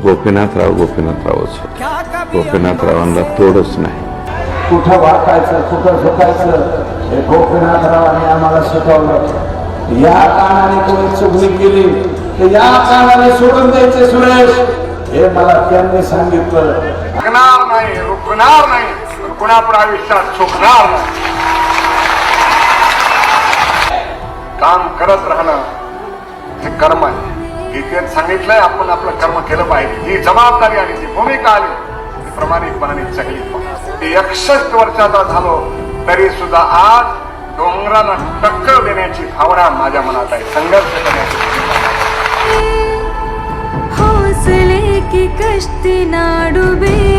गोपीनाथरावच होते. गोपीनाथरावांना तोडच नाही. कुठं वाकायचं कुठं झोकायचं हे गोपीनाथरावांनी आम्हाला शिकवलं. या कानाने कोणी चुगली केली तर या कानाने सोडून द्यायचे सुरेश, हे मला त्यांनी सांगितलं. रुकणार नाही कुणापुढे आयुष्यात चुकणार नाही. काम करत राहणं हे कर्म आहे. गीतेत सांगितलंय आपण आपलं कर्म केलं पाहिजे. ही जबाबदारी आली, ती भूमिका आली, ती प्रामाणिकपणाने जगली. 61 वर्षाचा झालो तरी सुद्धा आज डोंगराला टक्कर देण्याची भावना माझ्या मनात आहे. संघर्ष करण्याची हौसले की कश्ती ना डुबे.